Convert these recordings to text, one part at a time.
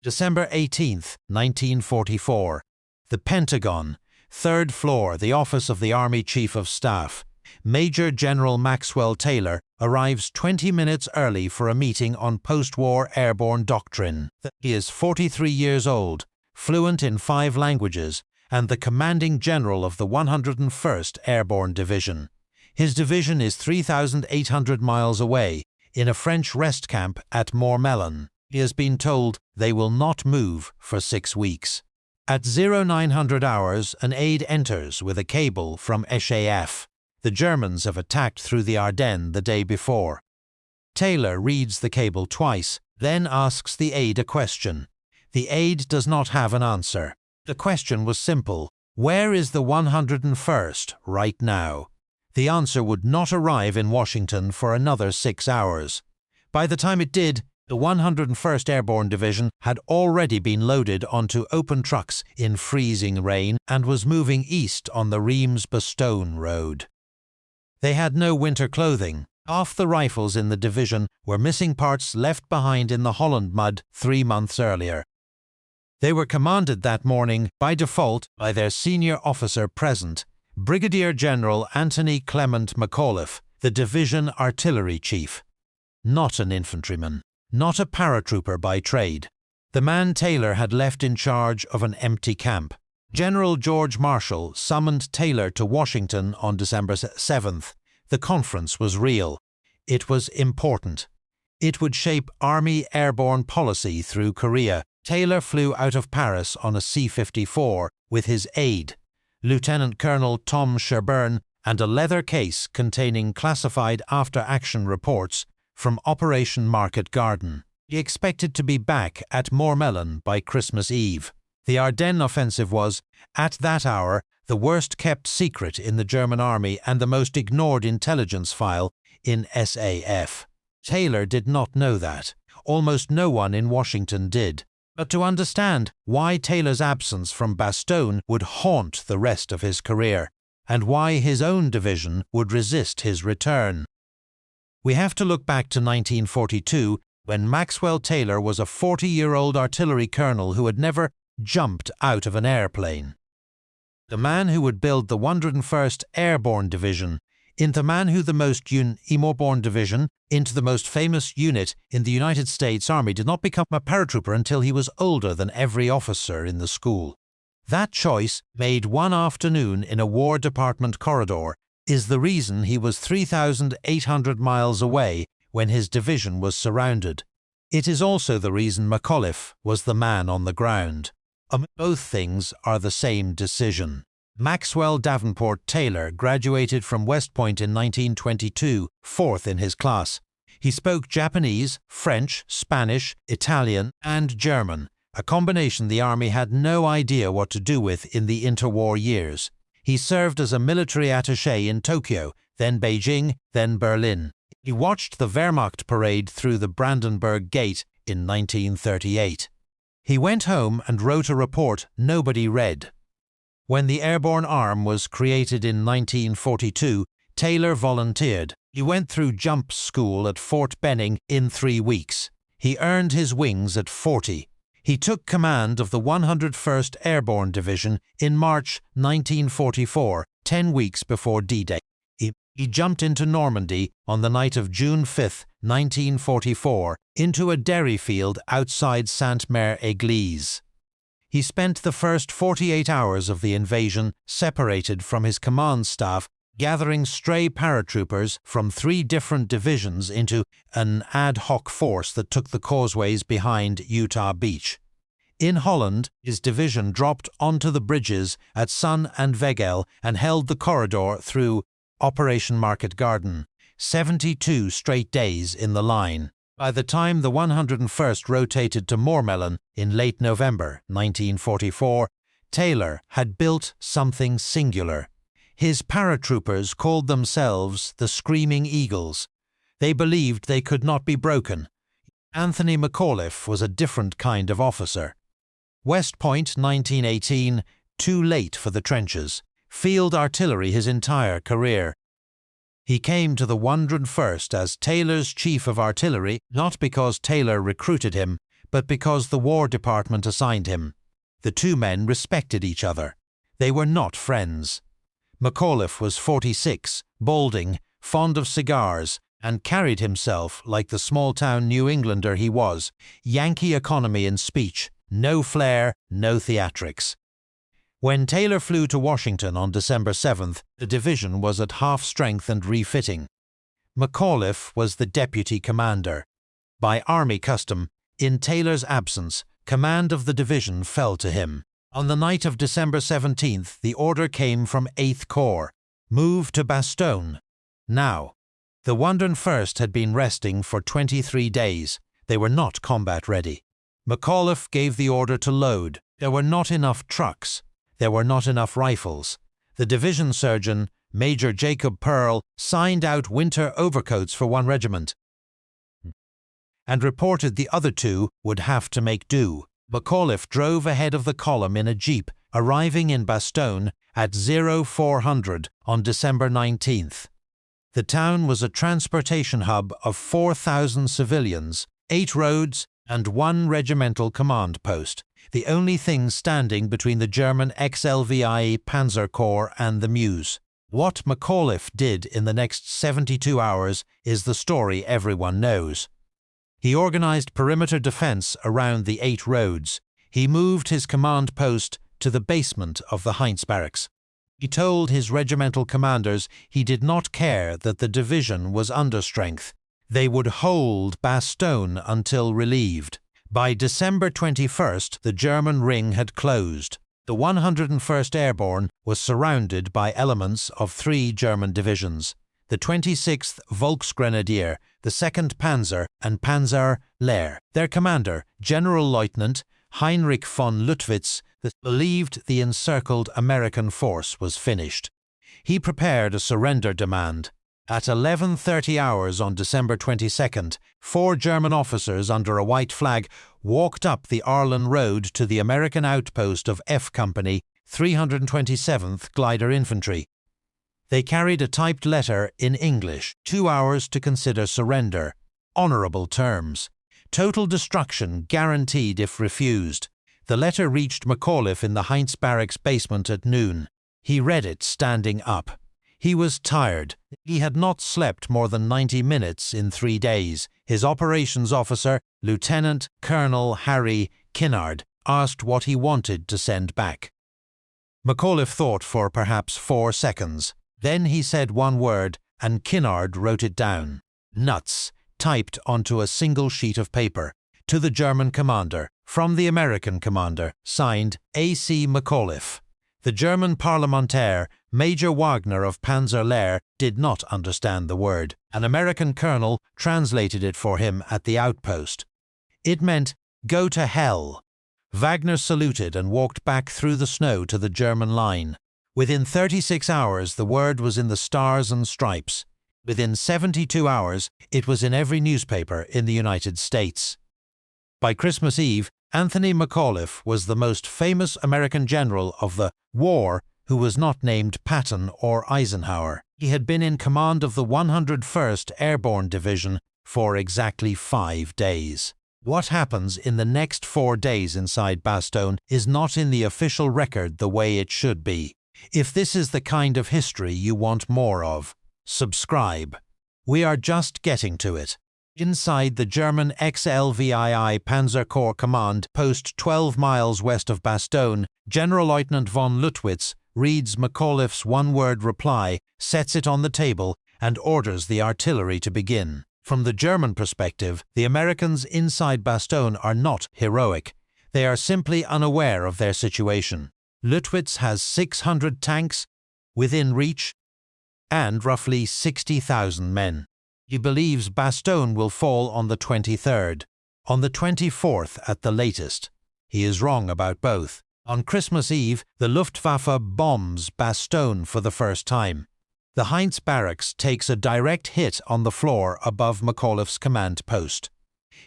December 18, 1944. The Pentagon, 3rd floor, the office of the Army Chief of Staff. Major General Maxwell Taylor arrives 20 minutes early for a meeting on post-war airborne doctrine. He is 43 years old, fluent in 5 languages, and the commanding general of the 101st Airborne Division. His division is 3,800 miles away, in a French rest camp at Moormelon. He has been told they will not move for 6 weeks. At 0900 hours, an aide enters with a cable from Heintz. The Germans have attacked through the Ardennes the day before. Taylor reads the cable twice, then asks the aide a question. The aide does not have an answer. The question was simple: where is the 101st right now? The answer would not arrive in Washington for another 6 hours. By the time it did, the 101st Airborne Division had already been loaded onto open trucks in freezing rain and was moving east on the Reims-Bastogne road. They had no winter clothing. Half the rifles in the division were missing parts left behind in the Holland mud 3 months earlier. They were commanded that morning, by default, by their senior officer present, Brigadier General Anthony McAuliffe, the division artillery chief. Not an infantryman, not a paratrooper by trade. The man Taylor had left in charge of an empty camp. General George Marshall summoned Taylor to Washington on December 7th. The conference was real. It was important. It would shape Army airborne policy through Korea. Taylor flew out of Paris on a C-54 with his aide, Lieutenant Colonel Tom Sherburne, and a leather case containing classified after-action reports from Operation Market Garden. He expected to be back at Moormelon by Christmas Eve. The Ardennes offensive was, at that hour, the worst-kept secret in the German army and the most ignored intelligence file in SAF. Taylor did not know that. Almost no one in Washington did. But to understand why Taylor's absence from Bastogne would haunt the rest of his career, and why his own division would resist his return, we have to look back to 1942, when Maxwell Taylor was a 40-year-old artillery colonel who had never jumped out of an airplane. The man who would build the 101st Airborne Division into the man who the most Airborne Division into the most famous unit in the United States Army did not become a paratrooper until he was older than every officer in the school. That choice, made one afternoon in a War Department corridor, is the reason he was 3,800 miles away when his division was surrounded. It is also the reason McAuliffe was the man on the ground. Both things are the same decision. Maxwell Davenport Taylor graduated from West Point in 1922, 4th in his class. He spoke Japanese, French, Spanish, Italian, and German, a combination the Army had no idea what to do with in the interwar years. He served as a military attaché in Tokyo, then Beijing, then Berlin. He watched the Wehrmacht parade through the Brandenburg Gate in 1938. He went home and wrote a report nobody read. When the Airborne Arm was created in 1942, Taylor volunteered. He went through jump school at Fort Benning in 3 weeks. He earned his wings at 40. He took command of the 101st Airborne Division in March 1944, 10 weeks before D-Day. He jumped into Normandy on the night of June 5, 1944, into a dairy field outside Sainte-Mère-Église. He spent the first 48 hours of the invasion separated from his command staff, gathering stray paratroopers from 3 different divisions into an ad hoc force that took the causeways behind Utah Beach. In Holland, his division dropped onto the bridges at Sun and Vegel and held the corridor through Operation Market Garden, 72 straight days in the line. By the time the 101st rotated to Moormelon in late November 1944, Taylor had built something singular. His paratroopers called themselves the Screaming Eagles. They believed they could not be broken. Anthony McAuliffe was a different kind of officer. West Point, 1918, too late for the trenches. Field artillery his entire career. He came to the 101st as Taylor's chief of artillery, not because Taylor recruited him, but because the War Department assigned him. The two men respected each other. They were not friends. McAuliffe was 46, balding, fond of cigars, and carried himself like the small-town New Englander he was, Yankee economy in speech, no flair, no theatrics. When Taylor flew to Washington on December 7th, the division was at half strength and refitting. McAuliffe was the deputy commander. By Army custom, in Taylor's absence, command of the division fell to him. On the night of December 17th, the order came from 8th Corps, move to Bastogne. Now, the 101st had been resting for 23 days. They were not combat ready. McAuliffe gave the order to load. There were not enough trucks. There were not enough rifles. The division surgeon, Major Jacob Pearl, signed out winter overcoats for one regiment and reported the other two would have to make do. McAuliffe drove ahead of the column in a jeep, arriving in Bastogne at 0400 on December 19th. The town was a transportation hub of 4,000 civilians, 8 roads, and 1 regimental command post, the only thing standing between the German XLVIE Panzer Corps and the Meuse. What McAuliffe did in the next 72 hours is the story everyone knows. He organized perimeter defense around the 8 roads. He moved his command post to the basement of the Heintz Barracks. He told his regimental commanders he did not care that the division was under strength. They would hold Bastogne until relieved. By December 21st, the German ring had closed. The 101st Airborne was surrounded by elements of 3 German divisions: the 26th Volksgrenadier, the 2nd Panzer, and Panzer Lehr. Their commander, General Lieutenant Heinrich von Luttwitz, believed the encircled American force was finished. He prepared a surrender demand. At 11:30 hours on December 22nd, 4 German officers under a white flag walked up the Arlington Road to the American outpost of F Company, 327th Glider Infantry. They carried a typed letter in English: 2 hours to consider surrender. Honourable terms. Total destruction guaranteed if refused. The letter reached McAuliffe in the Heintz Barracks basement at noon. He read it standing up. He was tired. He had not slept more than 90 minutes in 3 days. His operations officer, Lieutenant Colonel Harry Kinnard, asked what he wanted to send back. McAuliffe thought for perhaps 4 seconds. Then he said one word, and Kinnard wrote it down. Nuts, typed onto a single sheet of paper. To the German commander, from the American commander, signed A.C. McAuliffe. The German parlementaire, Major Wagner of Panzer Lehr, did not understand the word. An American colonel translated it for him at the outpost. It meant, "Go to hell." Wagner saluted and walked back through the snow to the German line. Within 36 hours, the word was in the Stars and Stripes. Within 72 hours, it was in every newspaper in the United States. By Christmas Eve, Anthony McAuliffe was the most famous American general of the war who was not named Patton or Eisenhower. He had been in command of the 101st Airborne Division for exactly 5 days. What happens in the next 4 days inside Bastogne is not in the official record the way it should be. If this is the kind of history you want more of, subscribe. We are just getting to it. Inside the German XLVII Panzer Corps Command, post 12 miles west of Bastogne, General Lieutenant von Luttwitz reads McAuliffe's one-word reply, sets it on the table, and orders the artillery to begin. From the German perspective, the Americans inside Bastogne are not heroic. They are simply unaware of their situation. Luttwitz has 600 tanks within reach and roughly 60,000 men. He believes Bastogne will fall on the 23rd, on the 24th at the latest. He is wrong about both. On Christmas Eve, the Luftwaffe bombs Bastogne for the first time. The Heintz Barracks takes a direct hit on the floor above McAuliffe's command post.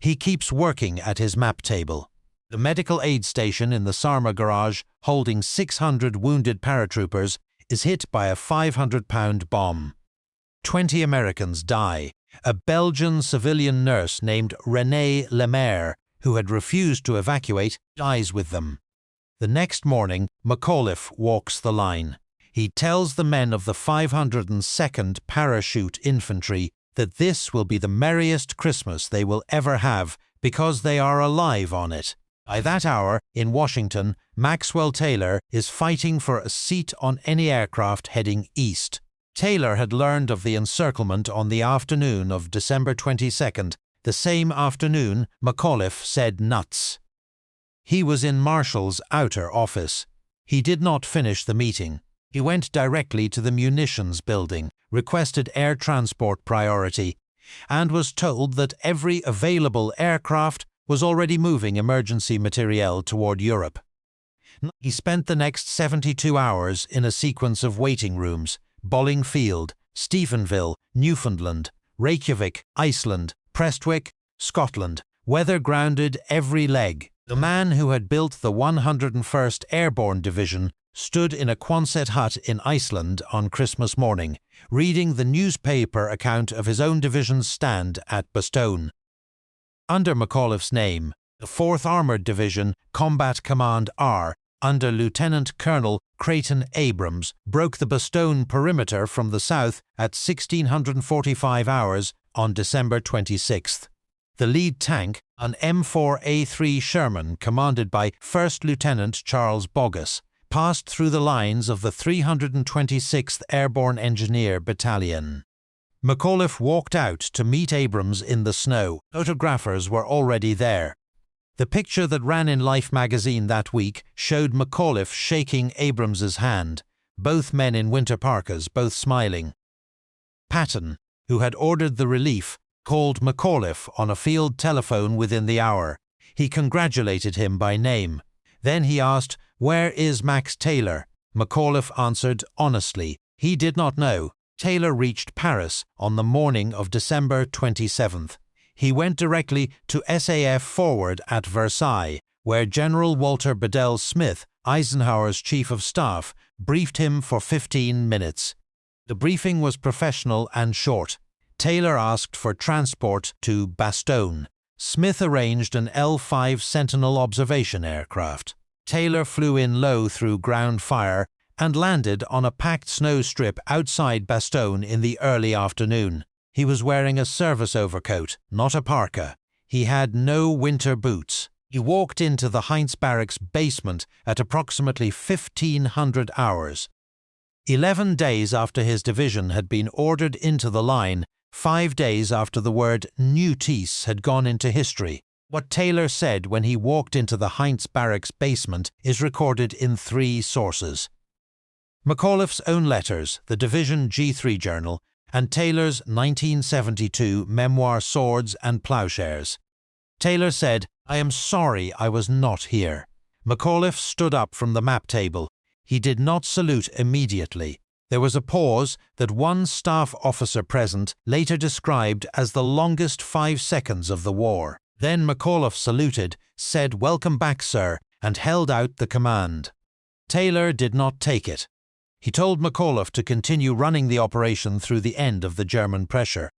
He keeps working at his map table. The medical aid station in the Sarma garage, holding 600 wounded paratroopers, is hit by a 500-pound bomb. 20 Americans die. A Belgian civilian nurse named Renée Lemaire, who had refused to evacuate, dies with them. The next morning, McAuliffe walks the line. He tells the men of the 502nd Parachute Infantry that this will be the merriest Christmas they will ever have because they are alive on it. By that hour, in Washington, Maxwell Taylor is fighting for a seat on any aircraft heading east. Taylor had learned of the encirclement on the afternoon of December 22nd. The same afternoon, McAuliffe said nuts. He was in Marshall's outer office. He did not finish the meeting. He went directly to the munitions building, requested air transport priority, and was told that every available aircraft was already moving emergency materiel toward Europe. He spent the next 72 hours in a sequence of waiting rooms: Bolling Field, Stephenville, Newfoundland, Reykjavík, Iceland, Prestwick, Scotland, weather grounded every leg. The man who had built the 101st Airborne Division stood in a Quonset hut in Iceland on Christmas morning, reading the newspaper account of his own division's stand at Bastogne. Under McAuliffe's name, the 4th Armoured Division, Combat Command R, under Lieutenant Colonel Creighton Abrams, broke the Bastogne perimeter from the south at 1645 hours on December 26th. The lead tank, an M4A3 Sherman commanded by 1st Lieutenant Charles Bogus, passed through the lines of the 326th Airborne Engineer Battalion. McAuliffe walked out to meet Abrams in the snow. Photographers were already there. The picture that ran in Life magazine that week showed McAuliffe shaking Abrams's hand, both men in winter parkas, both smiling. Patton, who had ordered the relief, called McAuliffe on a field telephone within the hour. He congratulated him by name. Then he asked, "Where is Max Taylor?" McAuliffe answered honestly. He did not know. Taylor reached Paris on the morning of December 27th. He went directly to SAF Forward at Versailles, where General Walter Bedell Smith, Eisenhower's Chief of Staff, briefed him for 15 minutes. The briefing was professional and short. Taylor asked for transport to Bastogne. Smith arranged an L-5 Sentinel observation aircraft. Taylor flew in low through ground fire and landed on a packed snow strip outside Bastogne in the early afternoon. He was wearing a service overcoat, not a parka. He had no winter boots. He walked into the Heintz Barracks basement at approximately 1500 hours. 11 days after his division had been ordered into the line, 5 days after the word Newtees had gone into history. What Taylor said when he walked into the Heintz Barracks basement is recorded in 3 sources: McAuliffe's own letters, the Division G3 Journal, and Taylor's 1972 memoir Swords and Plowshares. Taylor said, "I am sorry I was not here." McAuliffe stood up from the map table. He did not salute immediately. There was a pause that one staff officer present later described as the longest 5 seconds of the war. Then McAuliffe saluted, said "Welcome back, sir," and held out the command. Taylor did not take it. He told McAuliffe to continue running the operation through the end of the German pressure.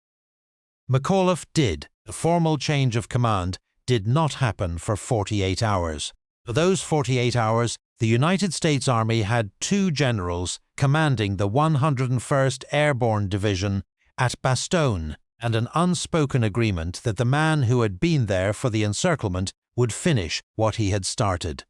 McAuliffe did. The formal change of command did not happen for 48 hours. For those 48 hours, the United States Army had 2 generals commanding the 101st Airborne Division at Bastogne, and an unspoken agreement that the man who had been there for the encirclement would finish what he had started.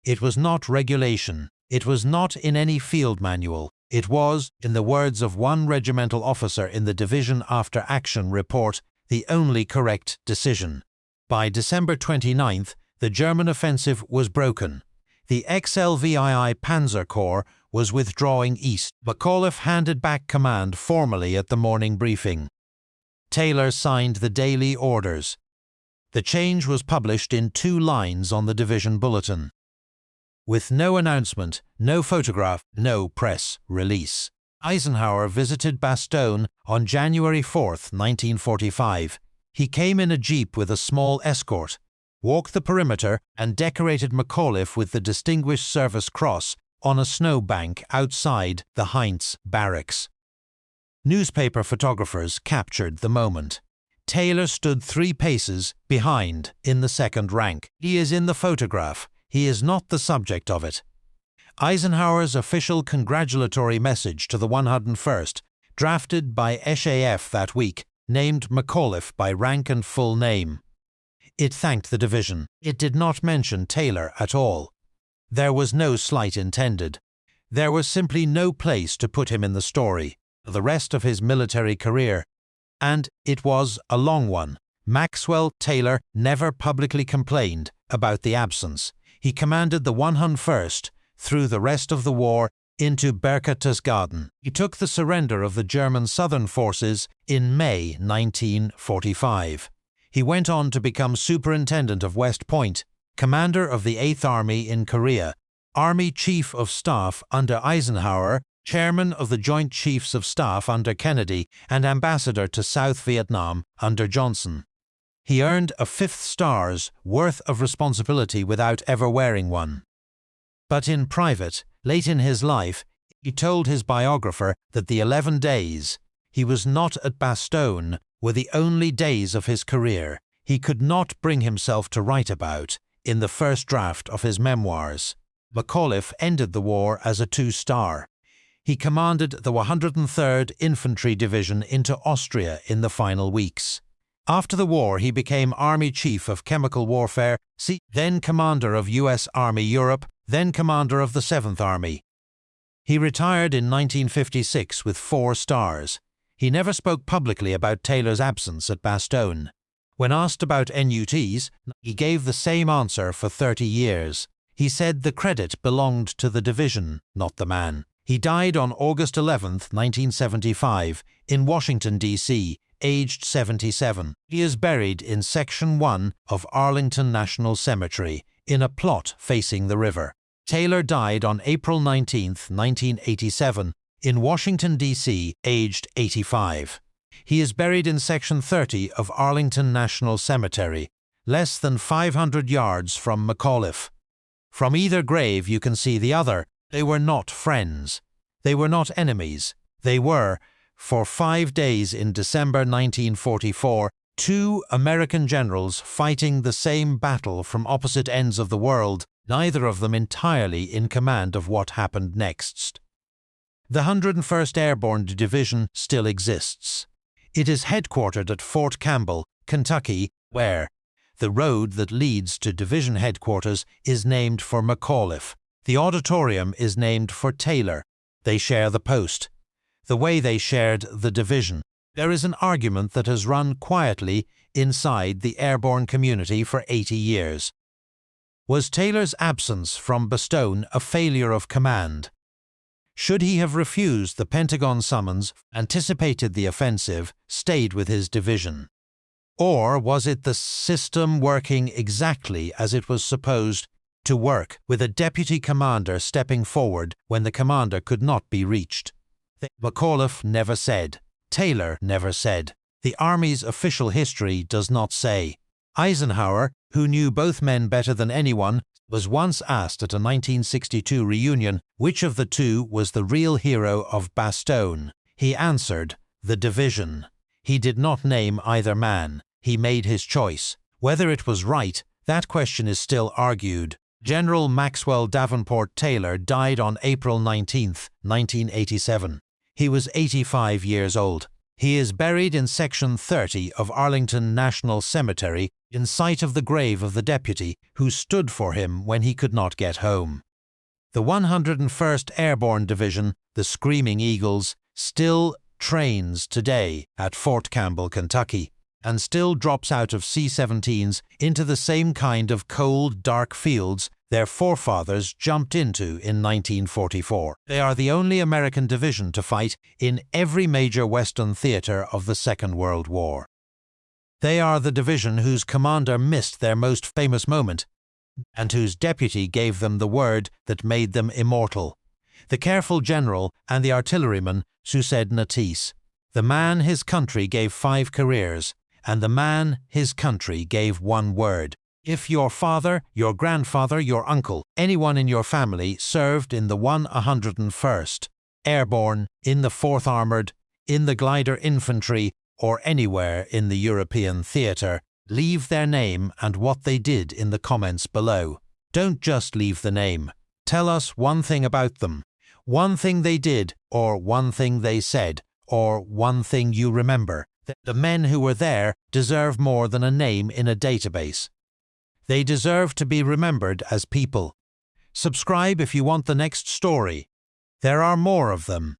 It was not regulation. It was not in any field manual. It was, in the words of one regimental officer in the Division After Action report, the only correct decision. By December 29th, the German offensive was broken. The XLVII Panzer Corps was withdrawing east. McAuliffe handed back command formally at the morning briefing. Taylor signed the daily orders. The change was published in 2 lines on the division bulletin. With no announcement, no photograph, no press release. Eisenhower visited Bastogne on January 4th, 1945. He came in a jeep with a small escort, walked the perimeter, and decorated McAuliffe with the Distinguished Service Cross on a snowbank outside the Heintz Barracks. Newspaper photographers captured the moment. Taylor stood 3 paces behind in the second rank. He is in the photograph. He is not the subject of it. Eisenhower's official congratulatory message to the 101st, drafted by SAF that week, named McAuliffe by rank and full name. It thanked the division. It did not mention Taylor at all. There was no slight intended. There was simply no place to put him in the story for the rest of his military career. And it was a long one. Maxwell Taylor never publicly complained about the absence. He commanded the 101st through the rest of the war into Berchtesgaden. He took the surrender of the German Southern forces in May 1945. He went on to become Superintendent of West Point, Commander of the 8th Army in Korea, Army Chief of Staff under Eisenhower, Chairman of the Joint Chiefs of Staff under Kennedy, and Ambassador to South Vietnam under Johnson. He earned a 5th star's worth of responsibility without ever wearing one. But in private, late in his life, he told his biographer that the 11 days he was not at Bastogne were the only days of his career he could not bring himself to write about in the first draft of his memoirs. McAuliffe ended the war as a 2-star. He commanded the 103rd Infantry Division into Austria in the final weeks. After the war, he became Army Chief of Chemical Warfare, then Commander of U.S. Army Europe, then Commander of the 7th Army. He retired in 1956 with 4 stars. He never spoke publicly about Taylor's absence at Bastogne. When asked about NUTs, he gave the same answer for 30 years. He said the credit belonged to the division, not the man. He died on August 11, 1975, in Washington, D.C., aged 77. He is buried in Section 1 of Arlington National Cemetery, in a plot facing the river. Taylor died on April 19, 1987, in Washington, D.C., aged 85. He is buried in Section 30 of Arlington National Cemetery, less than 500 yards from McAuliffe. From either grave you can see the other. They were not friends. They were not enemies. They were, for 5 days in December 1944, 2 American generals fighting the same battle from opposite ends of the world, neither of them entirely in command of what happened next. The 101st Airborne Division still exists. It is headquartered at Fort Campbell, Kentucky, where the road that leads to division headquarters is named for McAuliffe. The auditorium is named for Taylor. They share the post, the way they shared the division. There is an argument that has run quietly inside the airborne community for 80 years. Was Taylor's absence from Bastogne a failure of command? Should he have refused the Pentagon summons, anticipated the offensive, stayed with his division? Or was it the system working exactly as it was supposed to work, with a deputy commander stepping forward when the commander could not be reached? McAuliffe never said. Taylor never said. The Army's official history does not say. Eisenhower, who knew both men better than anyone, was once asked at a 1962 reunion which of the 2 was the real hero of Bastogne. He answered, the division. He did not name either man. He made his choice. Whether it was right, that question is still argued. General Maxwell Davenport Taylor died on April 19, 1987. He was 85 years old. He is buried in Section 30 of Arlington National Cemetery in sight of the grave of the deputy who stood for him when he could not get home. The 101st Airborne Division, the Screaming Eagles, still trains today at Fort Campbell, Kentucky, and still drops out of C-17s into the same kind of cold, dark fields their forefathers jumped into in 1944. They are the only American division to fight in every major Western theater of the Second World War. They are the division whose commander missed their most famous moment, and whose deputy gave them the word that made them immortal. The careful general and the artilleryman who said Natis. The man his country gave 5 careers, and the man his country gave 1 word. If your father, your grandfather, your uncle, anyone in your family served in the 101st Airborne, in the 4th Armoured, in the Glider Infantry, or anywhere in the European theatre, leave their name and what they did in the comments below. Don't just leave the name. Tell us one thing about them. One thing they did, or one thing they said, or one thing you remember. The men who were there deserve more than a name in a database. They deserve to be remembered as people. Subscribe if you want the next story. There are more of them.